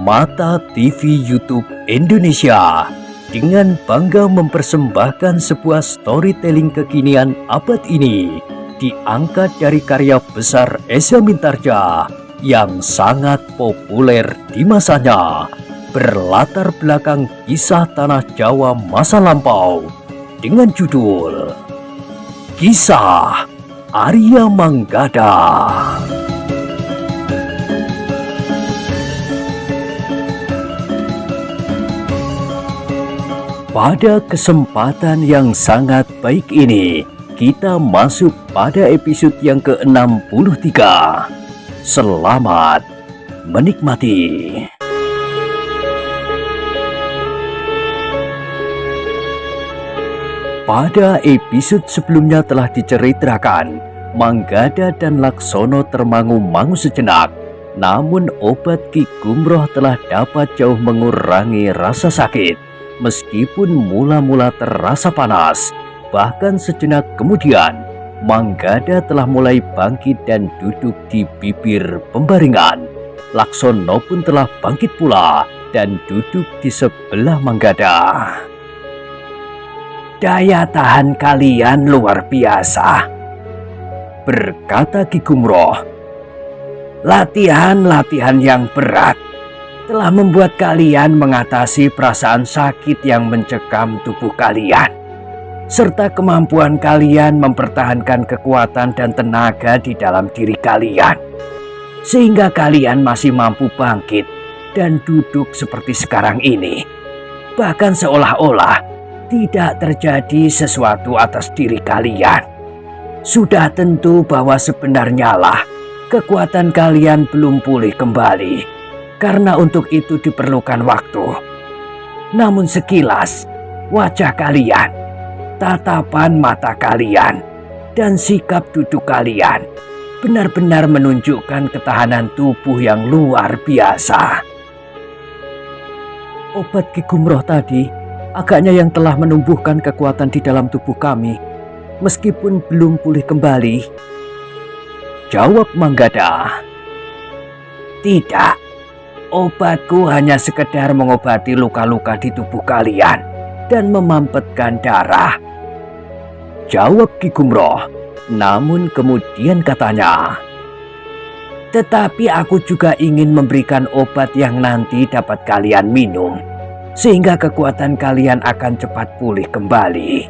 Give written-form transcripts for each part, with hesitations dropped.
Permata TV YouTube Indonesia dengan bangga mempersembahkan sebuah storytelling kekinian abad ini diangkat dari karya besar Esa Mintarja yang sangat populer di masanya, berlatar belakang kisah tanah Jawa masa lampau dengan judul Kisah Arya Manggada. Pada kesempatan yang sangat baik ini, kita masuk pada episode yang ke-63. Selamat menikmati. Pada episode sebelumnya telah diceritakan, Manggada dan Laksono termangu-mangu sejenak. Namun obat Ki Gumroh telah dapat jauh mengurangi rasa sakit. Meskipun mula-mula terasa panas, bahkan sejenak kemudian, Manggada telah mulai bangkit dan duduk di bibir pembaringan. Laksono pun telah bangkit pula dan duduk di sebelah Manggada. "Daya tahan kalian luar biasa," berkata Ki Gumroh. "Latihan-latihan yang berat telah membuat kalian mengatasi perasaan sakit yang mencekam tubuh kalian, serta kemampuan kalian mempertahankan kekuatan dan tenaga di dalam diri kalian, sehingga kalian masih mampu bangkit dan duduk seperti sekarang ini. Bahkan seolah-olah tidak terjadi sesuatu atas diri kalian. Sudah tentu bahwa sebenarnya lah kekuatan kalian belum pulih kembali, karena untuk itu diperlukan waktu. Namun sekilas, wajah kalian, tatapan mata kalian, dan sikap duduk kalian benar-benar menunjukkan ketahanan tubuh yang luar biasa." "Obat Ki Gumroh tadi agaknya yang telah menumbuhkan kekuatan di dalam tubuh kami, meskipun belum pulih kembali," jawab Manggada. "Tidak. Obatku hanya sekedar mengobati luka-luka di tubuh kalian dan memampetkan darah," jawab Ki Gumroh. Namun kemudian katanya, "Tetapi aku juga ingin memberikan obat yang nanti dapat kalian minum, sehingga kekuatan kalian akan cepat pulih kembali."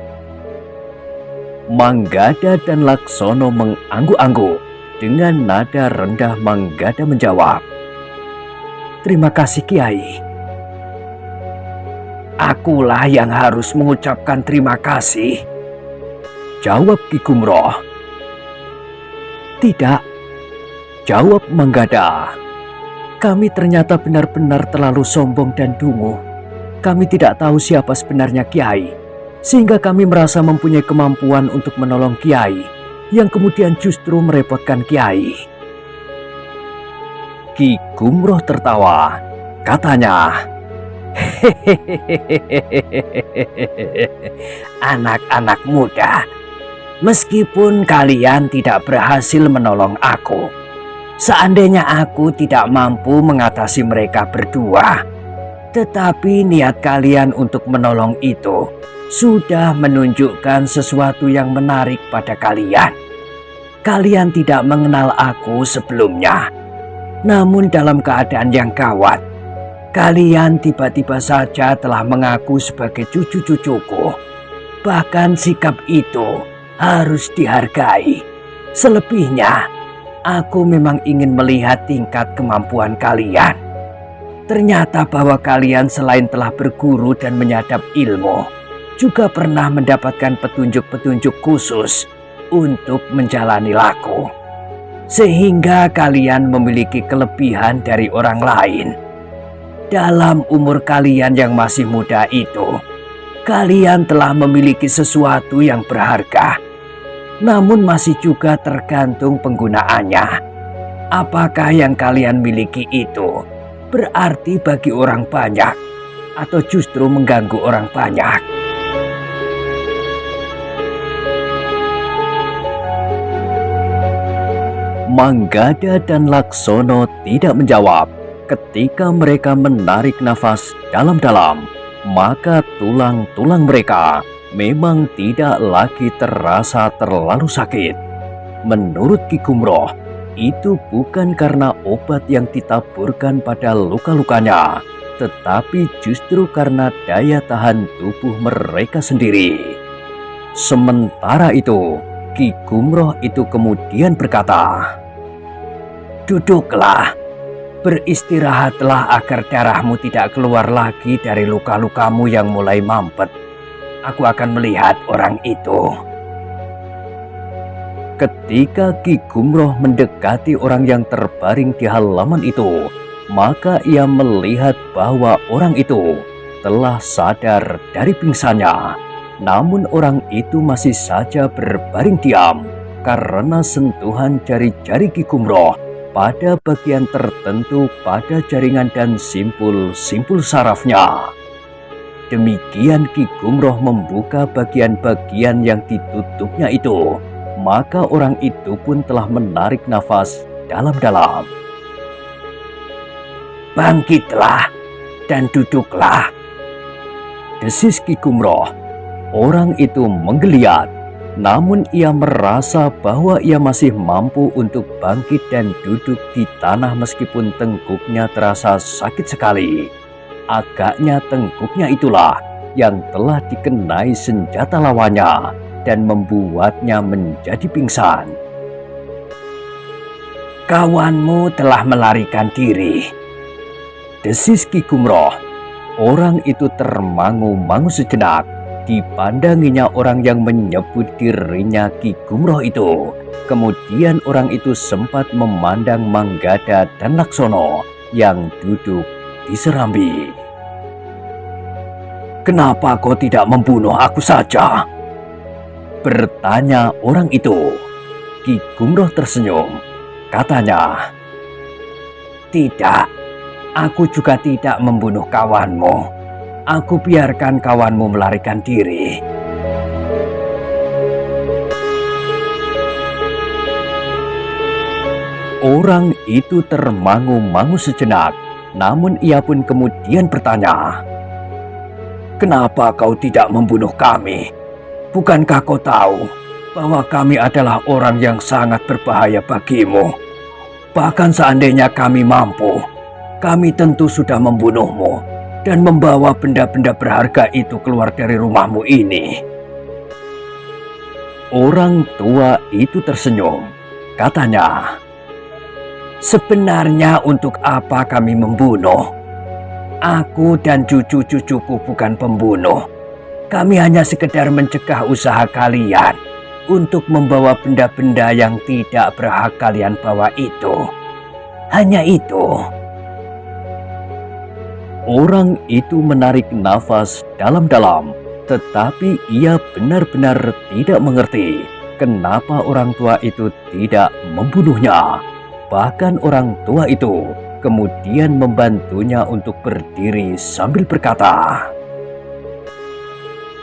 Manggada dan Laksono mengangguk-angguk. Dengan nada rendah Manggada menjawab, "Terima kasih Kiai." "Akulah yang harus mengucapkan terima kasih," jawab Ki Gumroh. "Tidak," jawab Manggada. "Kami ternyata benar-benar terlalu sombong dan dungu. Kami tidak tahu siapa sebenarnya Kiai, sehingga kami merasa mempunyai kemampuan untuk menolong Kiai, yang kemudian justru merepotkan Kiai." Ki Gumroh tertawa. Katanya, "Anak-anak muda, meskipun kalian tidak berhasil menolong aku, seandainya aku tidak mampu mengatasi mereka berdua, tetapi niat kalian untuk menolong itu sudah menunjukkan sesuatu yang menarik pada kalian. Kalian tidak mengenal aku sebelumnya, namun dalam keadaan yang gawat, kalian tiba-tiba saja telah mengaku sebagai cucu-cucuku. Bahkan sikap itu harus dihargai. Selebihnya, aku memang ingin melihat tingkat kemampuan kalian. Ternyata bahwa kalian selain telah berguru dan menyadap ilmu, juga pernah mendapatkan petunjuk-petunjuk khusus untuk menjalani laku, sehingga kalian memiliki kelebihan dari orang lain. Dalam umur kalian yang masih muda itu, kalian telah memiliki sesuatu yang berharga, namun masih juga tergantung penggunaannya. Apakah yang kalian miliki itu berarti bagi orang banyak, atau justru mengganggu orang banyak?" Manggada dan Laksono tidak menjawab Ketika mereka menarik nafas dalam-dalam, maka tulang-tulang mereka memang tidak lagi terasa terlalu sakit. Menurut Ki Gumroh, itu bukan karena obat yang ditaburkan pada luka-lukanya, tetapi justru karena daya tahan tubuh mereka sendiri. Sementara itu, Ki Gumroh itu kemudian berkata, "Duduklah, beristirahatlah agar darahmu tidak keluar lagi dari luka-lukamu yang mulai mampet. Aku akan melihat orang itu." Ketika Ki Gumroh mendekati orang yang terbaring di halaman itu, maka ia melihat bahwa orang itu telah sadar dari pingsannya. Namun orang itu masih saja berbaring diam karena sentuhan jari-jari Ki Gumroh pada bagian tertentu pada jaringan dan simpul-simpul sarafnya. Demikian Ki Gumroh membuka bagian-bagian yang ditutupnya itu, maka orang itu pun telah menarik nafas dalam-dalam. "Bangkitlah dan duduklah," desis Ki Gumroh. Orang itu menggeliat, namun ia merasa bahwa ia masih mampu untuk bangkit dan duduk di tanah meskipun tengkuknya terasa sakit sekali. Agaknya tengkuknya itulah yang telah dikenai senjata lawannya dan membuatnya menjadi pingsan. "Kawanmu telah melarikan diri," desis Ki Gumroh. Orang itu termangu-mangu sejenak. Dipandanginya orang yang menyebut dirinya Ki Gumroh itu. Kemudian orang itu sempat memandang Manggada dan Laksono yang duduk di serambi. "Kenapa kau tidak membunuh aku saja?" bertanya orang itu. Ki Gumroh tersenyum. Katanya, "Tidak, aku juga tidak membunuh kawanmu. Aku biarkan kawanmu melarikan diri." Orang itu termangu-mangu sejenak, namun ia pun kemudian bertanya, "Kenapa kau tidak membunuh kami? Bukankah kau tahu bahwa kami adalah orang yang sangat berbahaya bagimu? Bahkan seandainya kami mampu, kami tentu sudah membunuhmu dan membawa benda-benda berharga itu keluar dari rumahmu ini." Orang tua itu tersenyum. Katanya, "Sebenarnya untuk apa kami membunuh? Aku dan cucu-cucuku bukan pembunuh. Kami hanya sekedar mencegah usaha kalian untuk membawa benda-benda yang tidak berhak kalian bawa itu. Hanya itu." Orang itu menarik nafas dalam-dalam, tetapi ia benar-benar tidak mengerti kenapa orang tua itu tidak membunuhnya. Bahkan orang tua itu kemudian membantunya untuk berdiri sambil berkata,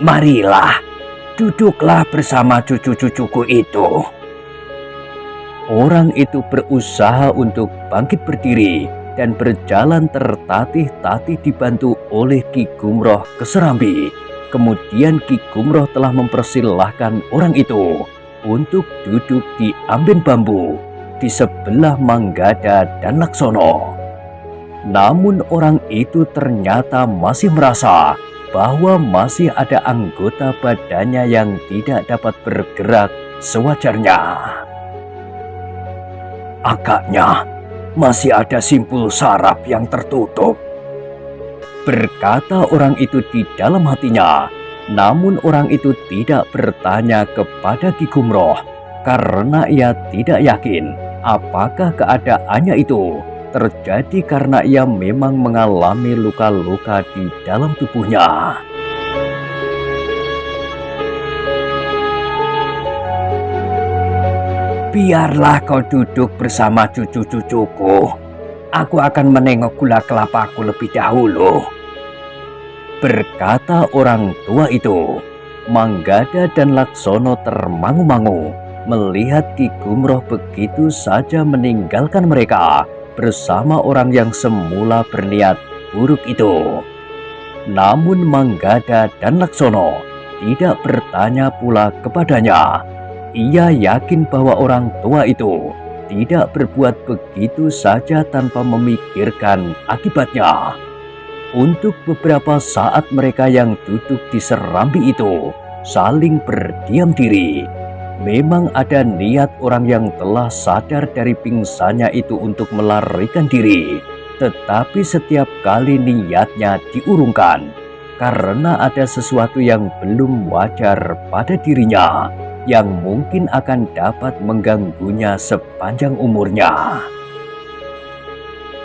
"Marilah, duduklah bersama cucu-cucuku itu." Orang itu berusaha untuk bangkit berdiri dan berjalan tertatih-tatih dibantu oleh Ki Gumroh ke serambi. Kemudian Ki Gumroh telah mempersilahkan orang itu untuk duduk di amben bambu di sebelah Manggada dan Laksono. Namun orang itu ternyata masih merasa bahwa masih ada anggota badannya yang tidak dapat bergerak sewajarnya. "Agaknya masih ada simpul saraf yang tertutup," berkata orang itu di dalam hatinya. Namun orang itu tidak bertanya kepada Ki Gumroh karena ia tidak yakin apakah keadaannya itu terjadi karena ia memang mengalami luka-luka di dalam tubuhnya. "Biarlah kau duduk bersama cucu-cucuku. Aku akan menengok gula kelapaku lebih dahulu," berkata orang tua itu. Manggada dan Laksono termangu-mangu melihat Ki Gumroh begitu saja meninggalkan mereka bersama orang yang semula berniat buruk itu. Namun Manggada dan Laksono tidak bertanya pula kepadanya. Ia yakin bahwa orang tua itu tidak berbuat begitu saja tanpa memikirkan akibatnya. Untuk beberapa saat mereka yang duduk di serambi itu saling berdiam diri. Memang ada niat orang yang telah sadar dari pingsannya itu untuk melarikan diri. Tetapi setiap kali niatnya diurungkan karena ada sesuatu yang belum wajar pada dirinya yang mungkin akan dapat mengganggunya sepanjang umurnya.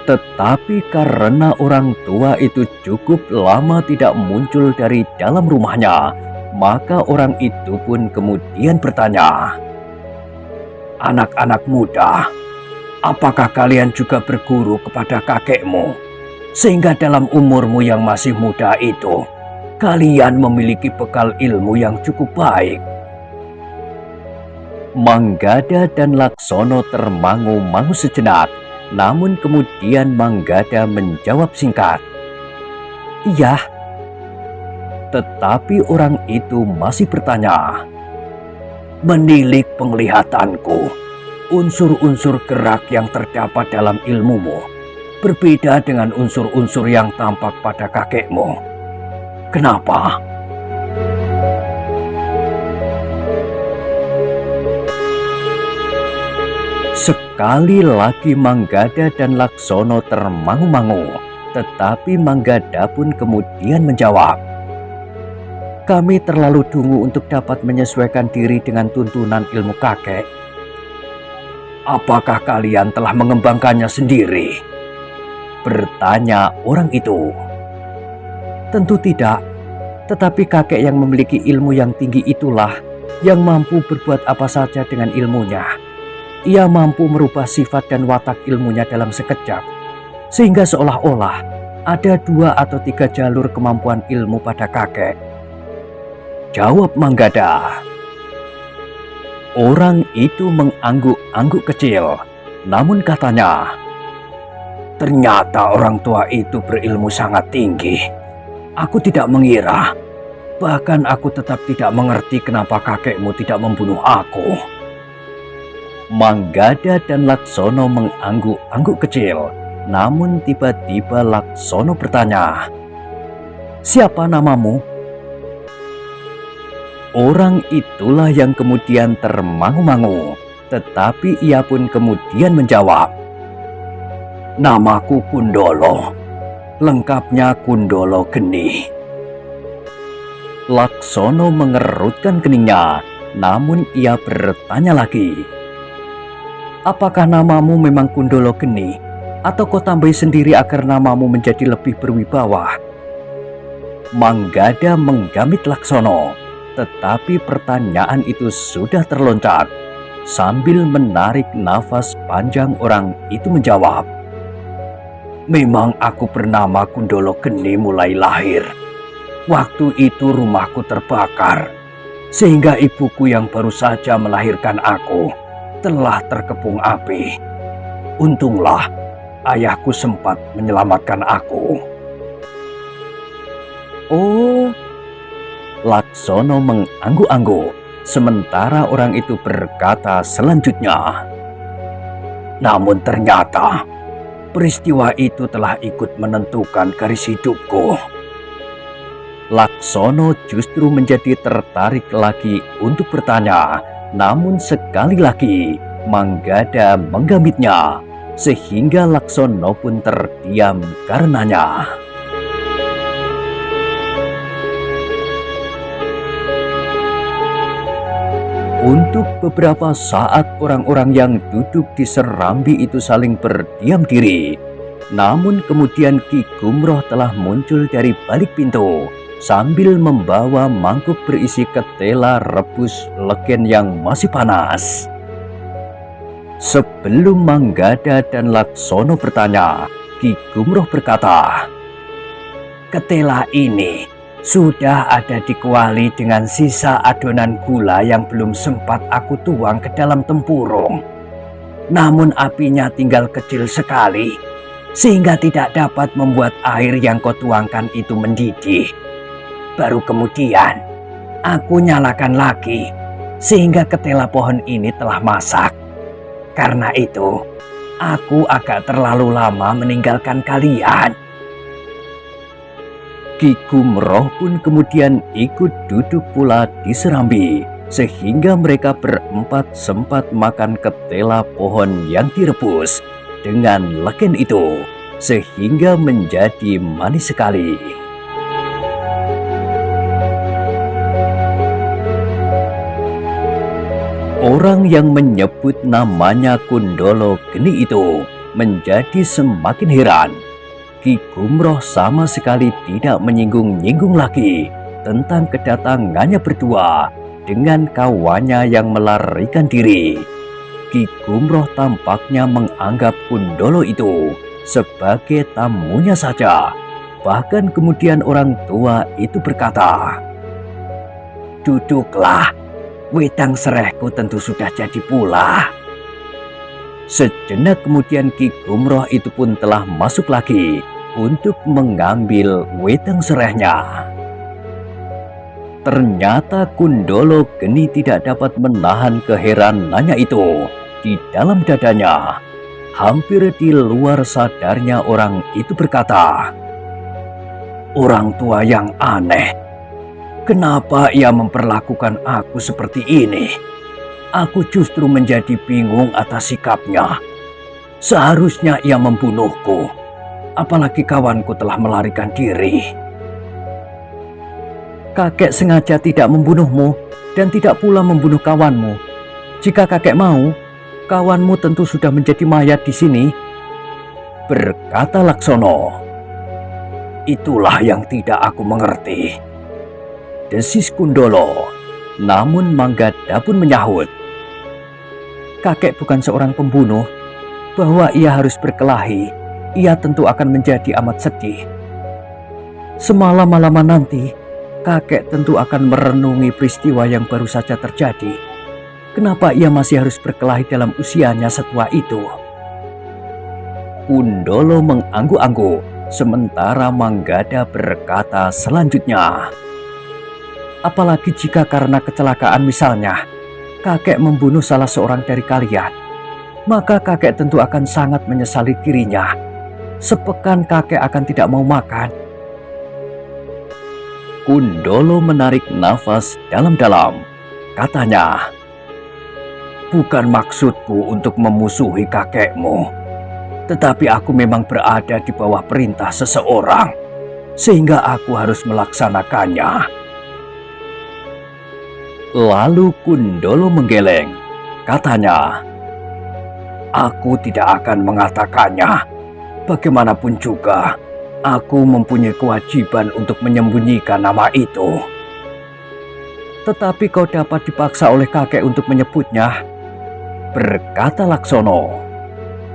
Tetapi karena orang tua itu cukup lama tidak muncul dari dalam rumahnya, maka orang itu pun kemudian bertanya, "Anak-anak muda, apakah kalian juga berguru kepada kakekmu, sehingga dalam umurmu yang masih muda itu, kalian memiliki bekal ilmu yang cukup baik?" Manggada dan Laksono termangu-mangu sejenak, namun kemudian Manggada menjawab singkat, "Iya." Tetapi orang itu masih bertanya, "Menilik penglihatanku, unsur-unsur gerak yang terdapat dalam ilmumu berbeda dengan unsur-unsur yang tampak pada kakekmu. Kenapa?" Sekali lagi Manggada dan Laksono termangu-mangu, tetapi Manggada pun kemudian menjawab, "Kami terlalu dungu untuk dapat menyesuaikan diri dengan tuntunan ilmu kakek." "Apakah kalian telah mengembangkannya sendiri?" bertanya orang itu. "Tentu tidak, tetapi kakek yang memiliki ilmu yang tinggi itulah yang mampu berbuat apa saja dengan ilmunya. Ia mampu merubah sifat dan watak ilmunya dalam sekejap, sehingga seolah-olah ada 2 atau 3 jalur kemampuan ilmu pada kakek," jawab Manggada. Orang itu mengangguk-angguk kecil, namun katanya, "Ternyata orang tua itu berilmu sangat tinggi. Aku tidak mengira, bahkan aku tetap tidak mengerti kenapa kakekmu tidak membunuh aku." Manggada dan Laksono mengangguk-angguk kecil, namun tiba-tiba Laksono bertanya, "Siapa namamu?" Orang itulah yang kemudian termangu-mangu, tetapi ia pun kemudian menjawab, "Namaku Kundolo, lengkapnya Kundolo Geni." Laksono mengerutkan keningnya, namun ia bertanya lagi, "Apakah namamu memang Kundolo Geni, atau kau tambahi sendiri agar namamu menjadi lebih berwibawa?" Manggada menggamit Laksono, tetapi pertanyaan itu sudah terloncat. Sambil menarik nafas panjang, orang itu menjawab, "Memang aku bernama Kundolo Geni mulai lahir. Waktu itu rumahku terbakar, sehingga ibuku yang baru saja melahirkan aku telah terkepung api. Untunglah ayahku sempat menyelamatkan aku." "Oh," Laksono mengangguk-angguk, sementara orang itu berkata selanjutnya, "Namun ternyata peristiwa itu telah ikut menentukan garis hidupku." Laksono justru menjadi tertarik lagi untuk bertanya, namun sekali lagi Manggada menggamitnya, sehingga Laksono pun terdiam karenanya. Untuk beberapa saat orang-orang yang duduk di serambi itu saling berdiam diri. Namun kemudian Ki Gumroh telah muncul dari balik pintu sambil membawa mangkuk berisi ketela rebus legen yang masih panas. Sebelum Manggada dan Laksono bertanya, Ki Gumroh berkata, "Ketela ini sudah ada di kuali dengan sisa adonan gula yang belum sempat aku tuang ke dalam tempurung. namun apinya tinggal kecil sekali, sehingga tidak dapat membuat air yang kau tuangkan itu mendidih. Baru kemudian, aku nyalakan lagi, sehingga ketela pohon ini telah masak. Karena itu, aku agak terlalu lama meninggalkan kalian." Ki Gumroh pun kemudian ikut duduk pula di serambi, sehingga mereka berempat sempat makan ketela pohon yang direbus dengan legen itu, sehingga menjadi manis sekali. Orang yang menyebut namanya Kundolo Geni itu menjadi semakin heran. Ki Gumroh sama sekali tidak menyinggung-nyinggung lagi tentang kedatangannya berdua dengan kawannya yang melarikan diri. Ki Gumroh tampaknya menganggap Kundolo itu sebagai tamunya saja. Bahkan kemudian orang tua itu berkata, "Duduklah, wedang serehku tentu sudah jadi pula." Sejenak kemudian Ki Gumroh itu pun telah masuk lagi untuk mengambil wedang serehnya. Ternyata Kundolo Geni tidak dapat menahan keheranannya itu di dalam dadanya. Hampir di luar sadarnya orang itu berkata, "Orang tua yang aneh. Kenapa ia memperlakukan aku seperti ini? Aku justru menjadi bingung atas sikapnya. Seharusnya ia membunuhku. Apalagi kawanku telah melarikan diri." "Kakek sengaja tidak membunuhmu dan tidak pula membunuh kawanmu. Jika kakek mau, kawanmu tentu sudah menjadi mayat di sini," berkata Laksono. "Itulah yang tidak aku mengerti," desis Kundolo. Namun Manggada pun menyahut, "Kakek bukan seorang pembunuh. Bahwa ia harus berkelahi, ia tentu akan menjadi amat sedih. Semalam-malaman nanti, kakek tentu akan merenungi peristiwa yang baru saja terjadi. Kenapa ia masih harus berkelahi dalam usianya setua itu?" Kundolo mengangguk-angguk, sementara Manggada berkata selanjutnya, "Apalagi jika karena kecelakaan misalnya, kakek membunuh salah seorang dari kalian, maka kakek tentu akan sangat menyesali dirinya. Sepekan kakek akan tidak mau makan." Kundolo menarik nafas dalam-dalam. Katanya, "Bukan maksudku untuk memusuhi kakekmu, tetapi aku memang berada di bawah perintah seseorang, sehingga aku harus melaksanakannya." Lalu Kundolo menggeleng. Katanya, "Aku tidak akan mengatakannya. Bagaimanapun juga, aku mempunyai kewajiban untuk menyembunyikan nama itu." "Tetapi kau dapat dipaksa oleh kakek untuk menyebutnya," berkata Laksono.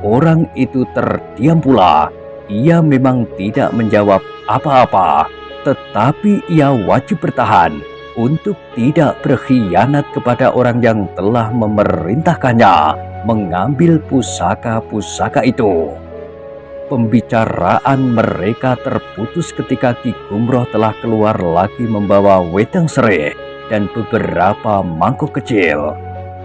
Orang itu terdiam pula. Ia memang tidak menjawab apa-apa, tetapi ia wajib bertahan untuk tidak berkhianat kepada orang yang telah memerintahkannya mengambil pusaka-pusaka itu. Pembicaraan mereka terputus ketika Ki Gumroh telah keluar lagi membawa wedang sereh dan beberapa mangkok kecil.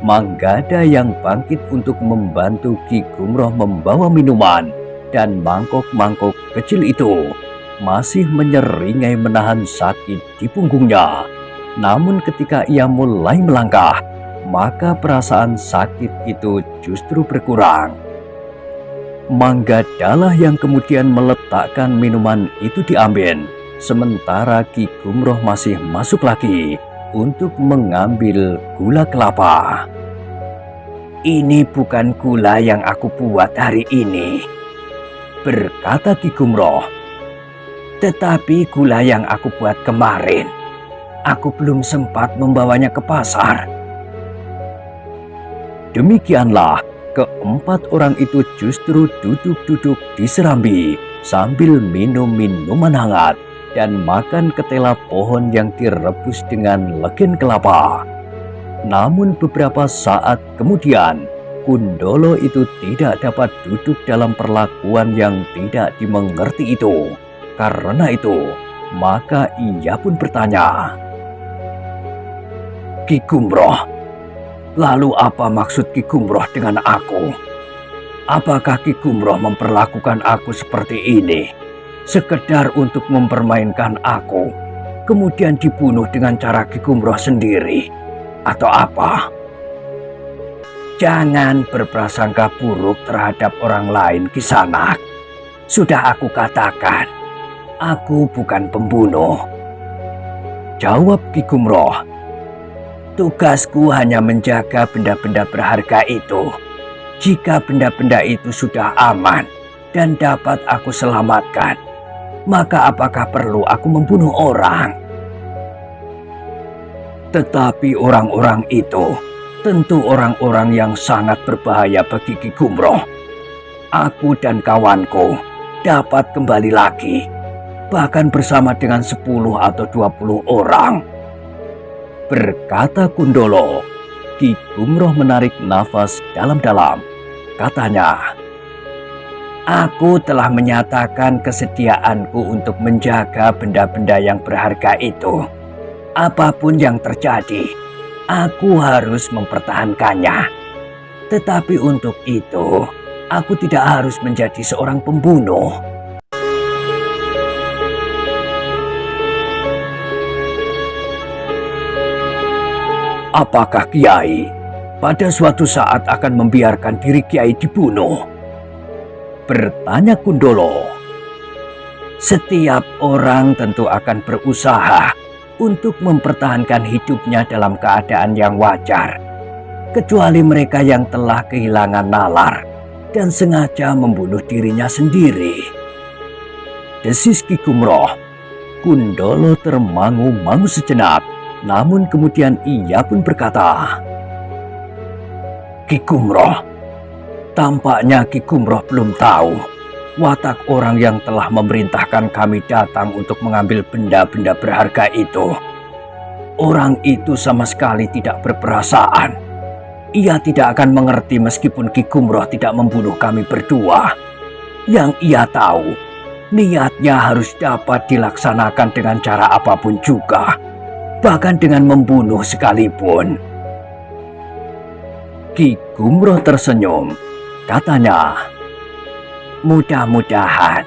Manggada yang bangkit untuk membantu Ki Gumroh membawa minuman dan mangkok-mangkok kecil itu masih menyeringai menahan sakit di punggungnya. Namun ketika ia mulai melangkah, maka perasaan sakit itu justru berkurang. Manggadalah yang kemudian meletakkan minuman itu di amben, sementara Ki Gumroh masih masuk lagi untuk mengambil gula kelapa. "Ini bukan gula yang aku buat hari ini," berkata Ki Gumroh, "tetapi gula yang aku buat kemarin. Aku belum sempat membawanya ke pasar." Demikianlah keempat orang itu justru duduk-duduk di serambi sambil minum minuman hangat dan makan ketela pohon yang direbus dengan legen kelapa. Namun beberapa saat kemudian, Kundolo itu tidak dapat duduk dalam perlakuan yang tidak dimengerti itu. Karena itu, maka ia pun bertanya, "Ki Gumroh, lalu apa maksud Ki Gumroh dengan aku? Apakah Ki Gumroh memperlakukan aku seperti ini, sekedar untuk mempermainkan aku, kemudian dibunuh dengan cara Ki Gumroh sendiri, atau apa?" "Jangan berprasangka buruk terhadap orang lain, Kisanak. Sudah aku katakan, aku bukan pembunuh," jawab Ki Gumroh. "Tugasku hanya menjaga benda-benda berharga itu. Jika benda-benda itu sudah aman dan dapat aku selamatkan, maka apakah perlu aku membunuh orang?" Tetapi orang-orang itu tentu orang-orang yang sangat berbahaya bagi Ki Gumroh. Aku dan kawanku dapat kembali lagi, bahkan bersama dengan 10 atau 20 orang, berkata Kundolo. Ki Gumroh menarik nafas dalam-dalam. Katanya, "Aku telah menyatakan kesediaanku untuk menjaga benda-benda yang berharga itu. Apapun yang terjadi, aku harus mempertahankannya. Tetapi untuk itu, aku tidak harus menjadi seorang pembunuh." "Apakah Kiai pada suatu saat akan membiarkan diri Kiai dibunuh?" bertanya Kundolo. "Setiap orang tentu akan berusaha untuk mempertahankan hidupnya dalam keadaan yang wajar, kecuali mereka yang telah kehilangan nalar dan sengaja membunuh dirinya sendiri," desis Ki Gumroh. Kundolo termangu-mangu sejenak, namun kemudian ia pun berkata, "Ki Gumroh, tampaknya Ki Gumroh belum tahu watak orang yang telah memerintahkan kami datang untuk mengambil benda-benda berharga itu. Orang itu sama sekali tidak berperasaan. Ia tidak akan mengerti meskipun Ki Gumroh tidak membunuh kami berdua. Yang ia tahu, niatnya harus dapat dilaksanakan dengan cara apapun juga, bahkan dengan membunuh sekalipun." Ki Gumroh tersenyum. Katanya, "Mudah-mudahan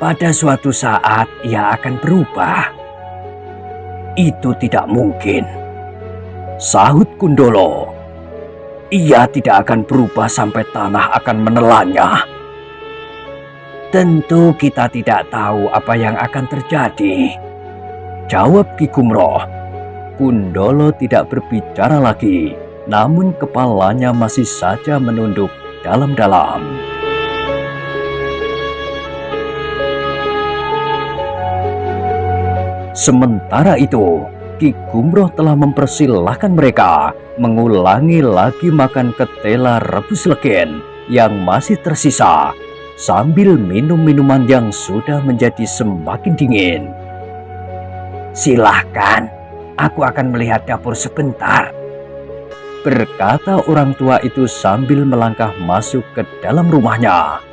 pada suatu saat ia akan berubah." "Itu tidak mungkin," sahut Kundolo. "Ia tidak akan berubah sampai tanah akan menelannya." "Tentu kita tidak tahu apa yang akan terjadi," jawab Ki Gumroh. Kundolo tidak berbicara lagi, namun kepalanya masih saja menunduk dalam-dalam. Sementara itu, Ki Gumroh telah mempersilahkan mereka mengulangi lagi makan ketela rebus legen yang masih tersisa, sambil minum minuman yang sudah menjadi semakin dingin. "Silahkan, aku akan melihat dapur sebentar," berkata orang tua itu sambil melangkah masuk ke dalam rumahnya.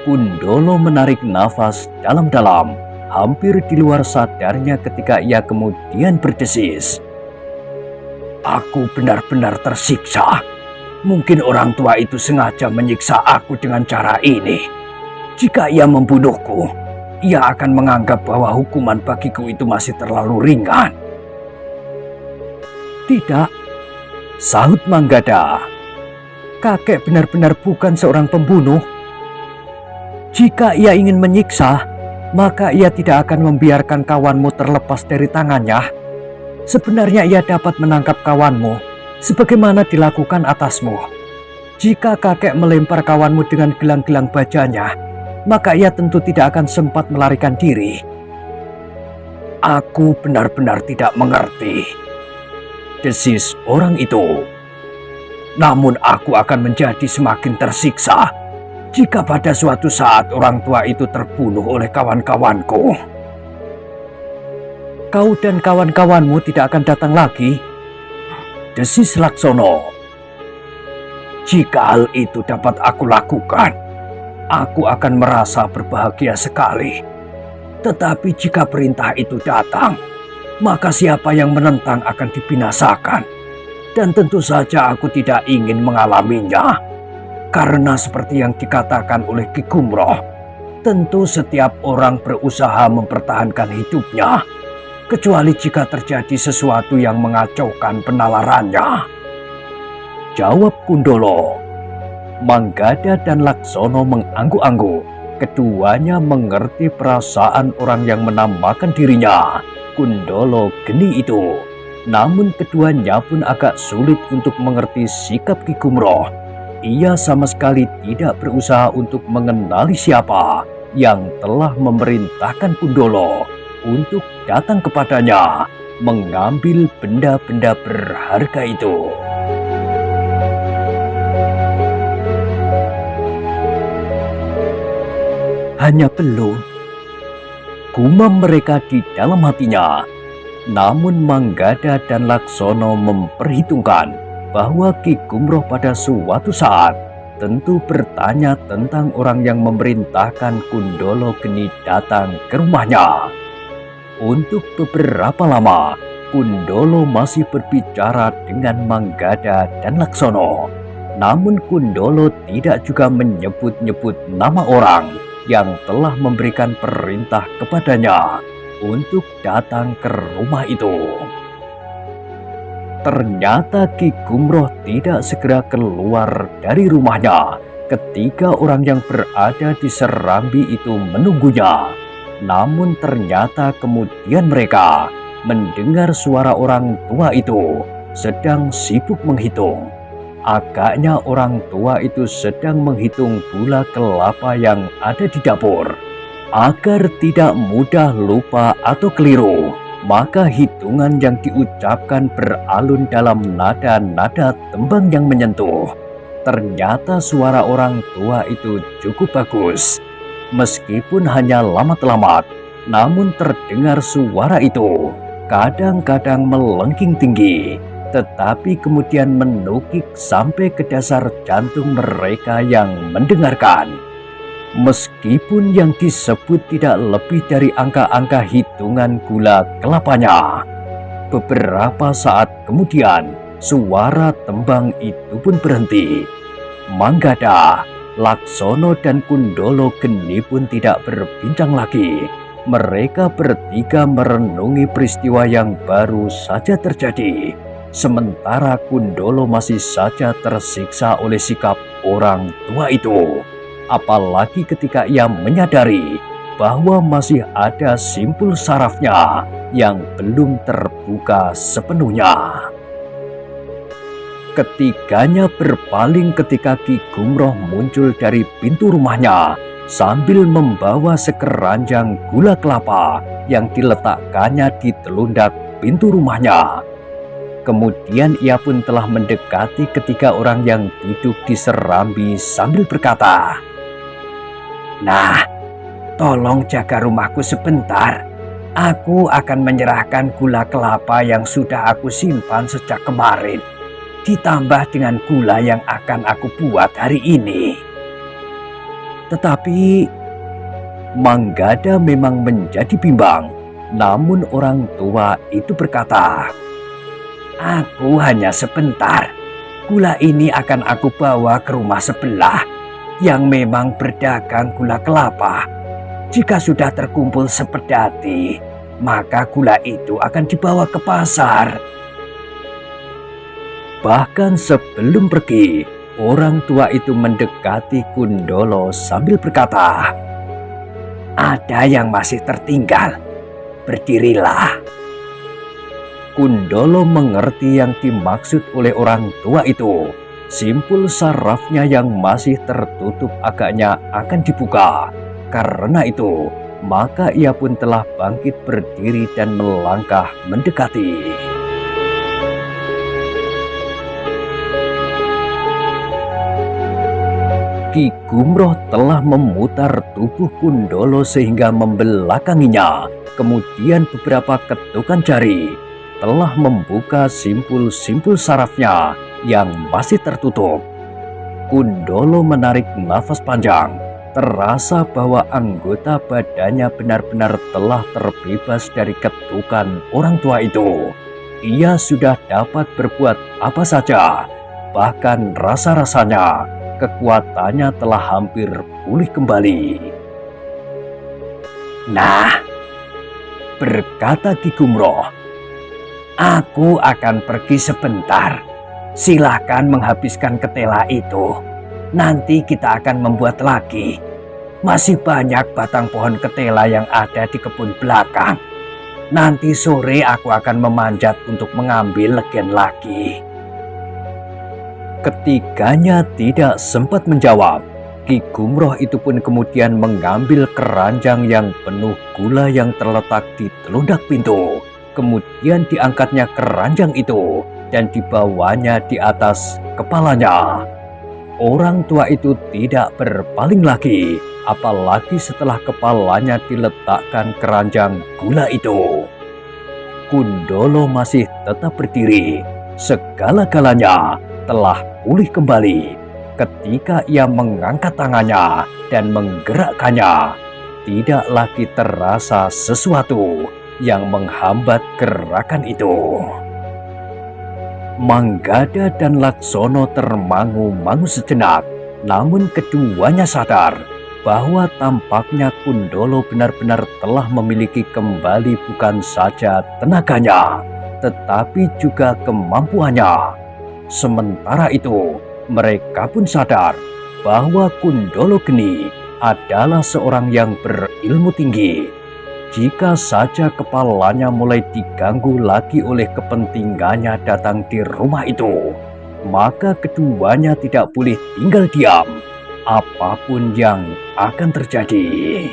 Kundolo menarik nafas dalam-dalam, hampir di luar sadarnya ketika ia kemudian berdesis, "Aku benar-benar tersiksa. Mungkin orang tua itu sengaja menyiksa aku dengan cara ini. Jika ia membunuhku, ia akan menganggap bahwa hukuman bagiku itu masih terlalu ringan." "Tidak," sahut Manggada. "Kakek benar-benar bukan seorang pembunuh. Jika ia ingin menyiksa, maka ia tidak akan membiarkan kawanmu terlepas dari tangannya. Sebenarnya ia dapat menangkap kawanmu, sebagaimana dilakukan atasmu. Jika kakek melempar kawanmu dengan gelang-gelang bajanya, maka ia tentu tidak akan sempat melarikan diri." "Aku benar-benar tidak mengerti," desis orang itu. "Namun aku akan menjadi semakin tersiksa jika pada suatu saat orang tua itu terbunuh oleh kawan-kawanku." "Kau dan kawan-kawanmu tidak akan datang lagi," desis Laksono. Jika hal itu dapat aku lakukan, aku akan merasa berbahagia sekali. Tetapi jika perintah itu datang, maka siapa yang menentang akan dibinasakan. Dan tentu saja aku tidak ingin mengalaminya. Karena seperti yang dikatakan oleh Ki Gumroh, tentu setiap orang berusaha mempertahankan hidupnya, kecuali jika terjadi sesuatu yang mengacaukan penalarannya. Jawab Kundolo. Manggada dan Laksono mengangguk-angguk. Keduanya mengerti perasaan orang yang menamakan dirinya Kundolo Geni itu. Namun keduanya pun agak sulit untuk mengerti sikap Ki Gumroh. Ia sama sekali tidak berusaha untuk mengenali siapa yang telah memerintahkan Kundolo untuk datang kepadanya mengambil benda-benda berharga itu. Hanya belum, gumam mereka di dalam hatinya. Namun Manggada dan Laksono memperhitungkan bahwa Ki Gumroh pada suatu saat tentu bertanya tentang orang yang memerintahkan Kundolo Geni datang ke rumahnya. Untuk beberapa lama, Kundolo masih berbicara dengan Manggada dan Laksono. Namun Kundolo tidak juga menyebut-nyebut nama orang yang telah memberikan perintah kepadanya untuk datang ke rumah itu. Ternyata Ki Gumroh tidak segera keluar dari rumahnya ketika orang yang berada di Serambi itu menunggunya. Namun ternyata kemudian mereka mendengar suara orang tua itu sedang sibuk menghitung. Agaknya orang tua itu sedang menghitung gula kelapa yang ada di dapur. Agar tidak mudah lupa atau keliru, maka hitungan yang diucapkan beralun dalam nada-nada tembang yang menyentuh. Ternyata suara orang tua itu cukup bagus. Meskipun hanya lamat-lamat, namun terdengar suara itu kadang-kadang melengking tinggi, tetapi kemudian menukik sampai ke dasar jantung mereka yang mendengarkan. Meskipun yang disebut tidak lebih dari angka-angka hitungan gula kelapanya. Beberapa saat kemudian, suara tembang itu pun berhenti. Manggada, Laksono dan Kundolo Geni pun tidak berbincang lagi. Mereka bertiga merenungi peristiwa yang baru saja terjadi. Sementara Kundolo masih saja tersiksa oleh sikap orang tua itu. Apalagi ketika ia menyadari bahwa masih ada simpul sarafnya yang belum terbuka sepenuhnya. Ketiganya berpaling ketika Ki Gumroh muncul dari pintu rumahnya sambil membawa sekeranjang gula kelapa yang diletakkannya di telundak pintu rumahnya. Kemudian ia pun telah mendekati ketiga orang yang duduk di Serambi sambil berkata, "Nah, tolong jaga rumahku sebentar. Aku akan menyerahkan gula kelapa yang sudah aku simpan sejak kemarin, ditambah dengan gula yang akan aku buat hari ini." Tetapi Manggada memang menjadi bimbang. Namun orang tua itu berkata, "Aku hanya sebentar. Gula ini akan aku bawa ke rumah sebelah yang memang berdagang gula kelapa. Jika sudah terkumpul sepedati, maka gula itu akan dibawa ke pasar." Bahkan sebelum pergi, orang tua itu mendekati Kundolo sambil berkata, "Ada yang masih tertinggal. Berdirilah." Kundolo mengerti yang dimaksud oleh orang tua itu. Simpul sarafnya yang masih tertutup agaknya akan dibuka. Karena itu, maka ia pun telah bangkit berdiri dan melangkah mendekati. Ki Gumroh telah memutar tubuh Kundolo sehingga membelakanginya. Kemudian beberapa ketukan jari telah membuka simpul-simpul sarafnya yang masih tertutup. Kundolo menarik nafas panjang. Terasa bahwa anggota badannya benar-benar telah terbebas dari ketukan orang tua itu. Ia sudah dapat berbuat apa saja. Bahkan rasa-rasanya kekuatannya telah hampir pulih kembali. Nah, berkata Ki Gumroh, aku akan pergi sebentar. Silahkan menghabiskan ketela itu. Nanti kita akan membuat lagi. Masih banyak batang pohon ketela yang ada di kebun belakang. Nanti sore aku akan memanjat untuk mengambil legen lagi. Ketiganya tidak sempat menjawab. Ki Gumroh itu pun kemudian mengambil keranjang yang penuh gula yang terletak di telundak pintu. Kemudian diangkatnya keranjang itu dan dibawanya di atas kepalanya. Orang tua itu tidak berpaling lagi, apalagi setelah kepalanya diletakkan keranjang gula itu. Kundolo masih tetap berdiri. Segala-galanya telah pulih kembali. Ketika ia mengangkat tangannya dan menggerakkannya, tidak lagi terasa sesuatu yang menghambat gerakan itu. Manggada dan Laksono termangu-mangu sejenak, namun keduanya sadar bahwa tampaknya Kundolo benar-benar telah memiliki kembali bukan saja tenaganya, tetapi juga kemampuannya. Sementara itu, mereka pun sadar bahwa Kundolo Geni adalah seorang yang berilmu tinggi. Jika saja kepalanya mulai diganggu lagi oleh kepentingannya datang di rumah itu, maka keduanya tidak boleh tinggal diam, apapun yang akan terjadi.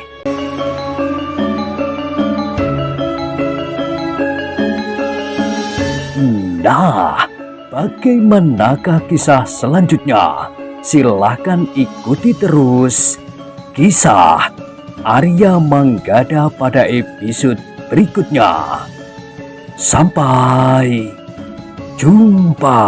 Nah, bagaimanakah kisah selanjutnya? Silahkan ikuti terus kisah Arya Manggada pada episode berikutnya. Sampai jumpa.